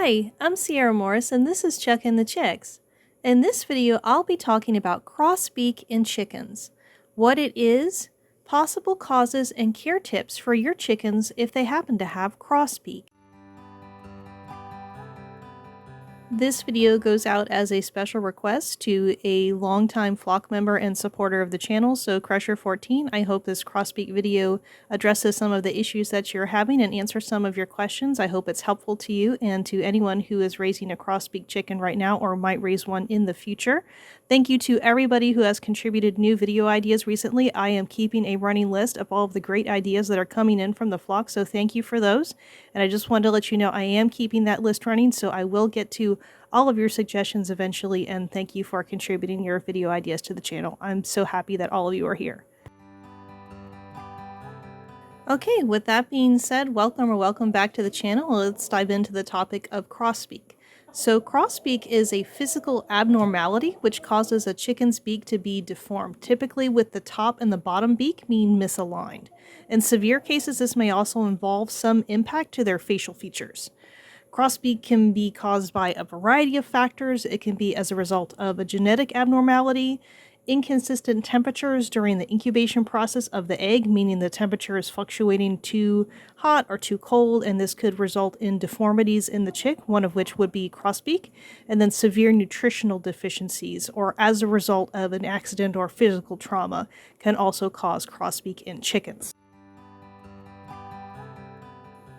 Hi, I'm Sierra Morris and this is Chuckin' the Chicks. In this video, I'll be talking about crossbeak in chickens, what it is, possible causes, and care tips for your chickens if they happen to have crossbeak. This video goes out as a special request to a longtime flock member and supporter of the channel, so Crusher14. I hope this crossbeak video addresses some of the issues that you're having and answers some of your questions. I hope it's helpful to you and to anyone who is raising a crossbeak chicken right now or might raise one in the future. Thank you to everybody who has contributed new video ideas recently. I am keeping a running list of all of the great ideas that are coming in from the flock, so thank you for those. And I just wanted to let you know I am keeping that list running, so I will get to all of your suggestions eventually, and thank you for contributing your video ideas to the channel. I'm so happy that all of you are here. Okay, with that being said, welcome back to the channel. Let's dive into the topic of crossbeak. So crossbeak is a physical abnormality which causes a chicken's beak to be deformed, typically with the top and the bottom beak being misaligned. In severe cases, this may also involve some impact to their facial features. Crossbeak can be caused by a variety of factors. It can be as a result of a genetic abnormality, inconsistent temperatures during the incubation process of the egg, meaning the temperature is fluctuating too hot or too cold, and this could result in deformities in the chick, one of which would be crossbeak, and then severe nutritional deficiencies, or as a result of an accident or physical trauma, can also cause crossbeak in chickens.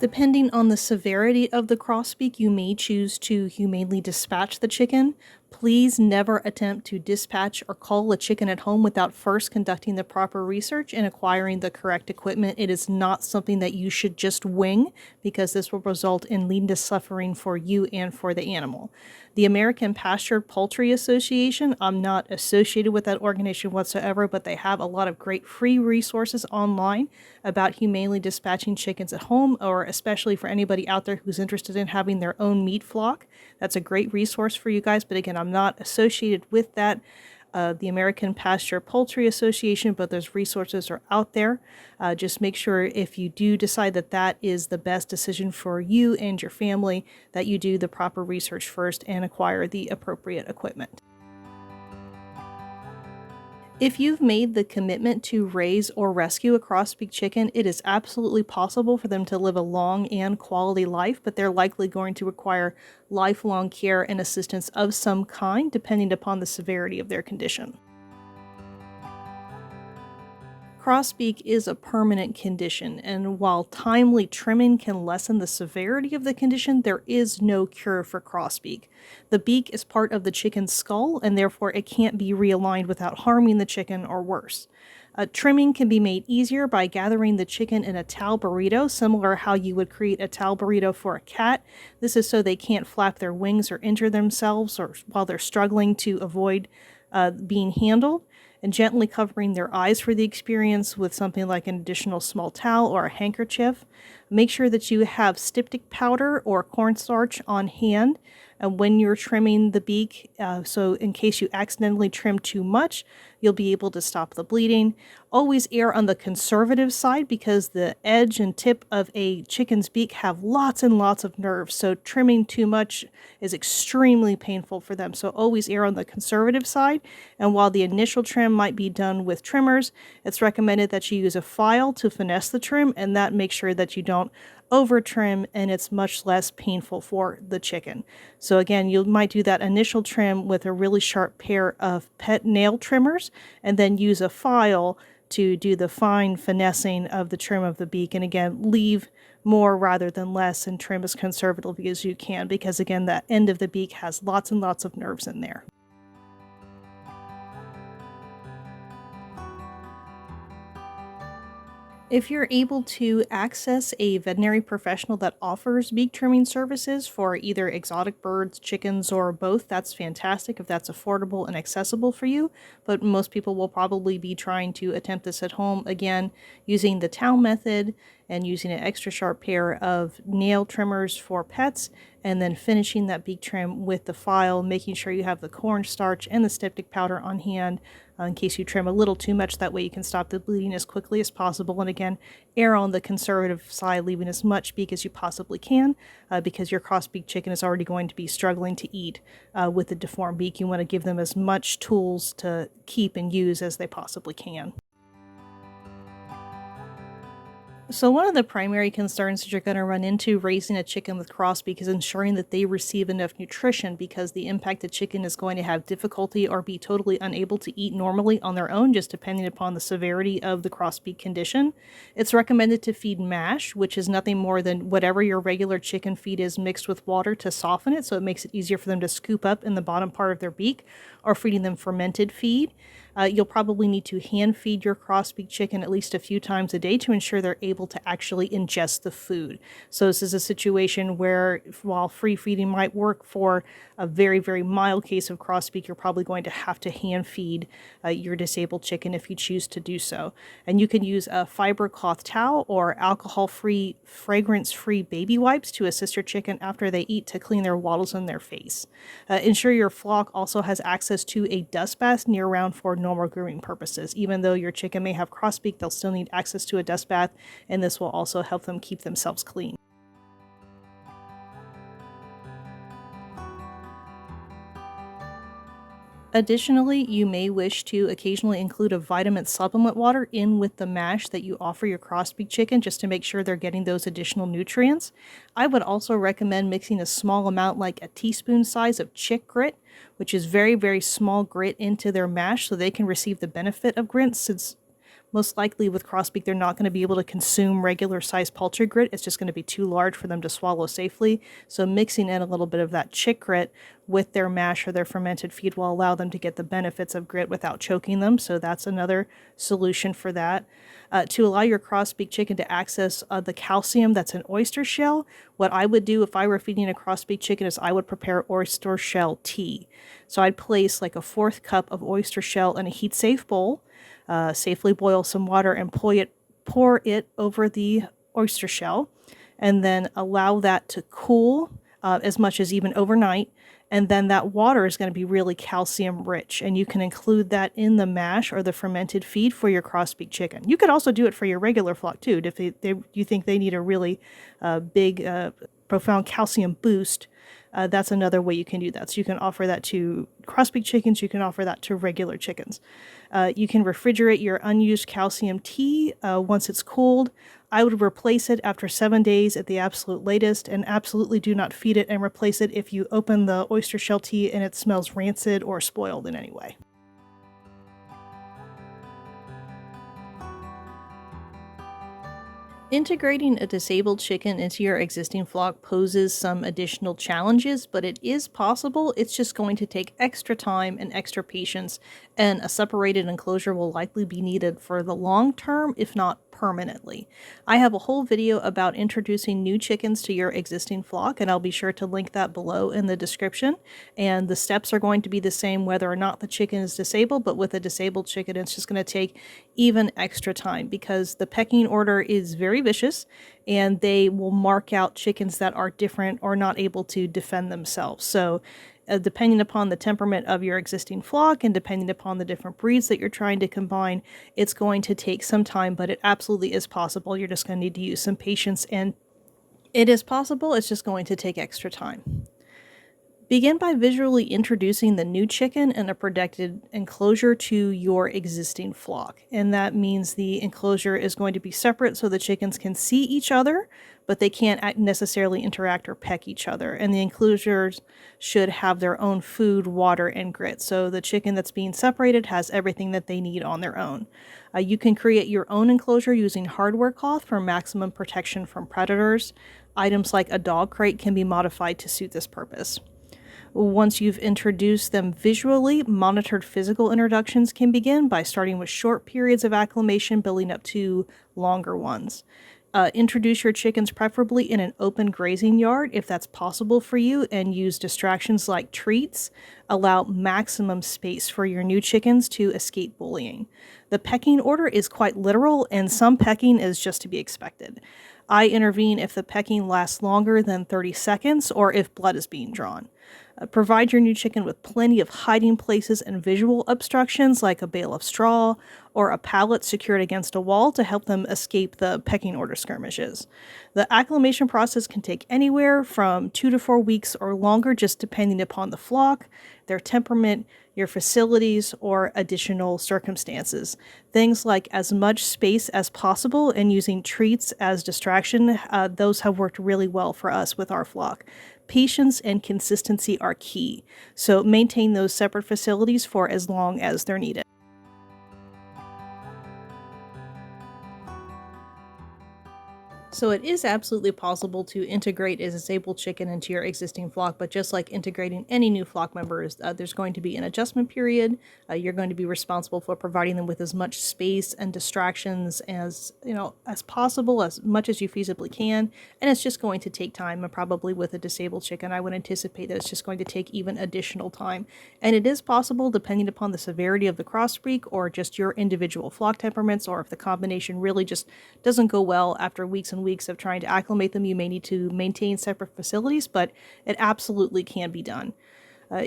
Depending on the severity of the crossbeak, you may choose to humanely dispatch the chicken. Please never attempt to dispatch or cull a chicken at home without first conducting the proper research and acquiring the correct equipment. It is not something that you should just wing, because this will result in needless suffering for you and for the animal. The American Pastured Poultry Association, I'm not associated with that organization whatsoever, but they have a lot of great free resources online about humanely dispatching chickens at home, or especially for anybody out there who's interested in having their own meat flock. That's a great resource for you guys, but again, I'm not associated with that, the American Pasture Poultry Association, but those resources are out there. Just make sure if you do decide that that is the best decision for you and your family, that you do the proper research first and acquire the appropriate equipment. If you've made the commitment to raise or rescue a crossbeak chicken, it is absolutely possible for them to live a long and quality life, but they're likely going to require lifelong care and assistance of some kind, depending upon the severity of their condition. Crossbeak is a permanent condition, and while timely trimming can lessen the severity of the condition, there is no cure for crossbeak. The beak is part of the chicken's skull, and therefore it can't be realigned without harming the chicken or worse. Trimming can be made easier by gathering the chicken in a towel burrito, similar how you would create a towel burrito for a cat. This is so they can't flap their wings or injure themselves or while they're struggling to avoid being handled, and gently covering their eyes for the experience with something like an additional small towel or a handkerchief. Make sure that you have styptic powder or cornstarch on hand when you're trimming the beak, so in case you accidentally trim too much, you'll be able to stop the bleeding. Always err on the conservative side, because the edge and tip of a chicken's beak have lots and lots of nerves, so trimming too much is extremely painful for them. So always err on the conservative side, and while the initial trim might be done with trimmers, it's recommended that you use a file to finesse the trim, and that makes sure that you don't over trim and it's much less painful for the chicken. So again, you might do that initial trim with a really sharp pair of pet nail trimmers, and then use a file to do the fine finessing of the trim of the beak. And again, leave more rather than less and trim as conservatively as you can, because again, that end of the beak has lots and lots of nerves in there. If you're able to access a veterinary professional that offers beak trimming services for either exotic birds, chickens, or both, that's fantastic if that's affordable and accessible for you. But most people will probably be trying to attempt this at home, again, using the towel method and using an extra sharp pair of nail trimmers for pets, and then finishing that beak trim with the file, making sure you have the cornstarch and the styptic powder on hand, in case you trim a little too much. That way you can stop the bleeding as quickly as possible. And again, err on the conservative side, leaving as much beak as you possibly can, because your cross-beak chicken is already going to be struggling to eat with the deformed beak. You want to give them as much tools to keep and use as they possibly can. So one of the primary concerns that you're going to run into raising a chicken with crossbeak is ensuring that they receive enough nutrition, because the impacted chicken is going to have difficulty or be totally unable to eat normally on their own, just depending upon the severity of the crossbeak condition. It's recommended to feed mash, which is nothing more than whatever your regular chicken feed is mixed with water to soften it, so it makes it easier for them to scoop up in the bottom part of their beak, or feeding them fermented feed. You'll probably need to hand feed your crossbeak chicken at least a few times a day to ensure they're able to actually ingest the food. So this is a situation where, while free feeding might work for a very, very mild case of crossbeak, you're probably going to have to hand feed your disabled chicken if you choose to do so. And you can use a fiber cloth towel or alcohol-free, fragrance-free baby wipes to assist your chicken after they eat to clean their wattles on their face. Ensure your flock also has access to a dust bath year-round for normal grooming purposes. Even though your chicken may have crossbeak, they'll still need access to a dust bath, and this will also help them keep themselves clean. Additionally, you may wish to occasionally include a vitamin supplement water in with the mash that you offer your crossbeak chicken, just to make sure they're getting those additional nutrients. I would also recommend mixing a small amount, like a teaspoon size of chick grit, which is very, very small grit, into their mash so they can receive the benefit of grit, since most likely with crossbeak, they're not going to be able to consume regular sized poultry grit. It's just going to be too large for them to swallow safely. So mixing in a little bit of that chick grit with their mash or their fermented feed will allow them to get the benefits of grit without choking them. So that's another solution for that. To allow your crossbeak chicken to access the calcium that's in oyster shell, what I would do if I were feeding a crossbeak chicken is I would prepare oyster shell tea. So I'd place like a 1/4 cup of oyster shell in a heat-safe bowl, safely boil some water and pour it over the oyster shell, and then allow that to cool as much as even overnight. And then that water is going to be really calcium rich, and you can include that in the mash or the fermented feed for your crossbeak chicken. You could also do it for your regular flock too. If you think they need a really big, profound calcium boost, that's another way you can do that. So you can offer that to crossbeak chickens, you can offer that to regular chickens. You can refrigerate your unused calcium tea once it's cooled. I would replace it after 7 days at the absolute latest, and absolutely do not feed it and replace it if you open the oyster shell tea and it smells rancid or spoiled in any way. Integrating a disabled chicken into your existing flock poses some additional challenges, but it is possible. It's just going to take extra time and extra patience, and a separated enclosure will likely be needed for the long term, if not permanently. I have a whole video about introducing new chickens to your existing flock, and I'll be sure to link that below in the description. And the steps are going to be the same whether or not the chicken is disabled, but with a disabled chicken, it's just going to take even extra time, because the pecking order is very vicious, and they will mark out chickens that are different or not able to defend themselves. So depending upon the temperament of your existing flock and depending upon the different breeds that you're trying to combine, it's going to take some time, but it absolutely is possible. You're just going to need to use some patience, and it is possible. It's just going to take extra time. Begin by visually introducing the new chicken in a protected enclosure to your existing flock. And that means the enclosure is going to be separate so the chickens can see each other, but they can't necessarily interact or peck each other. And the enclosures should have their own food, water, and grit. So the chicken that's being separated has everything that they need on their own. You can create your own enclosure using hardware cloth for maximum protection from predators. Items like a dog crate can be modified to suit this purpose. Once you've introduced them visually, monitored physical introductions can begin by starting with short periods of acclimation, building up to longer ones. Introduce your chickens preferably in an open grazing yard if that's possible for you, and use distractions like treats. Allow maximum space for your new chickens to escape bullying. The pecking order is quite literal, and some pecking is just to be expected. I intervene if the pecking lasts longer than 30 seconds or if blood is being drawn. Provide your new chicken with plenty of hiding places and visual obstructions like a bale of straw or a pallet secured against a wall to help them escape the pecking order skirmishes. The acclimation process can take anywhere from 2 to 4 weeks or longer, just depending upon the flock, their temperament, your facilities, or additional circumstances. Things like as much space as possible and using treats as distraction, those have worked really well for us with our flock. Patience and consistency are key, so maintain those separate facilities for as long as they're needed. So it is absolutely possible to integrate a disabled chicken into your existing flock, but just like integrating any new flock members, there's going to be an adjustment period. You're going to be responsible for providing them with as much space and distractions as as possible, as much as you feasibly can, and it's just going to take time. And probably with a disabled chicken, I would anticipate that it's just going to take even additional time. And it is possible, depending upon the severity of the crossbreed or just your individual flock temperaments, or if the combination really just doesn't go well after weeks and weeks of trying to acclimate them, you may need to maintain separate facilities, but it absolutely can be done.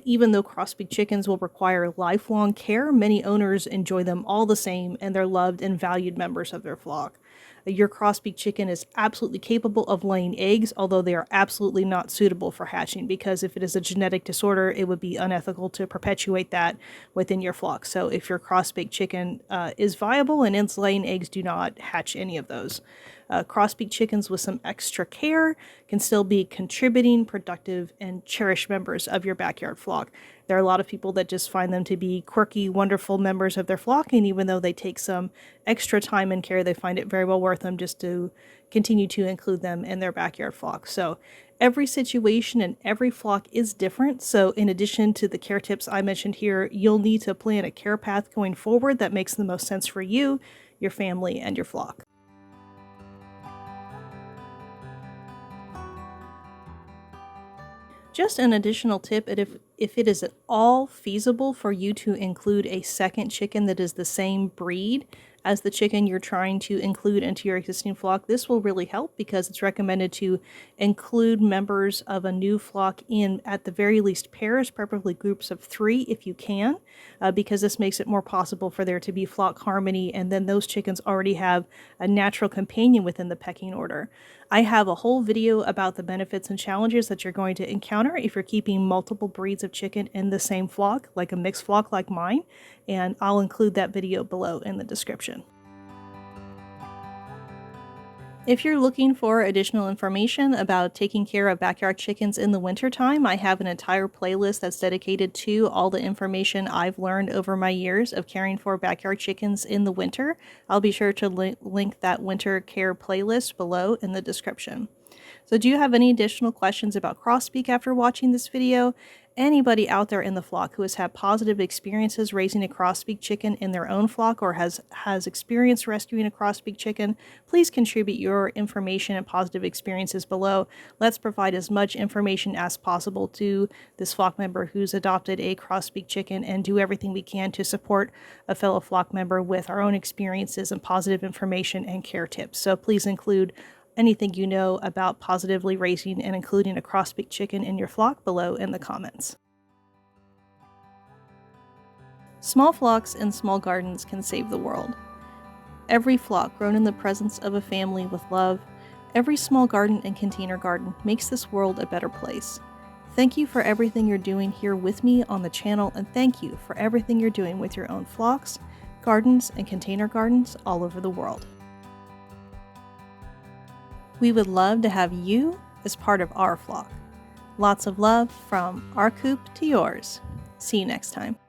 Even though crossbreed chickens will require lifelong care, many owners enjoy them all the same, and they're loved and valued members of their flock. Your crossbreed chicken is absolutely capable of laying eggs, although they are absolutely not suitable for hatching, because if it is a genetic disorder, it would be unethical to perpetuate that within your flock. So if your crossbreed chicken is viable and is laying eggs, do not hatch any of those. Crossbreed chickens with some extra care can still be contributing, productive, and cherished members of your backyard flock. There are a lot of people that just find them to be quirky, wonderful members of their flock, and even though they take some extra time and care, they find it very well worth them just to continue to include them in their backyard flock. So every situation and every flock is different. So in addition to the care tips I mentioned here, you'll need to plan a care path going forward that makes the most sense for you, your family, and your flock. Just an additional tip, if it is at all feasible for you to include a second chicken that is the same breed as the chicken you're trying to include into your existing flock, this will really help, because it's recommended to include members of a new flock in at the very least pairs, preferably groups of 3 if you can, because this makes it more possible for there to be flock harmony, and then those chickens already have a natural companion within the pecking order. I have a whole video about the benefits and challenges that you're going to encounter if you're keeping multiple breeds of chicken in the same flock, like a mixed flock like mine, and I'll include that video below in the description. If you're looking for additional information about taking care of backyard chickens in the wintertime, I have an entire playlist that's dedicated to all the information I've learned over my years of caring for backyard chickens in the winter. I'll be sure to link that winter care playlist below in the description. So do you have any additional questions about crossbeak after watching this video? Anybody out there in the flock who has had positive experiences raising a crossbeak chicken in their own flock, or has experienced rescuing a crossbeak chicken, please contribute your information and positive experiences below. Let's provide as much information as possible to this flock member who's adopted a crossbeak chicken, and do everything we can to support a fellow flock member with our own experiences and positive information and care tips. So please include anything you know about positively raising and including a crossbeak chicken in your flock below in the comments. Small flocks and small gardens can save the world. Every flock grown in the presence of a family with love, every small garden and container garden makes this world a better place. Thank you for everything you're doing here with me on the channel, and thank you for everything you're doing with your own flocks, gardens, and container gardens all over the world. We would love to have you as part of our flock. Lots of love from our coop to yours. See you next time.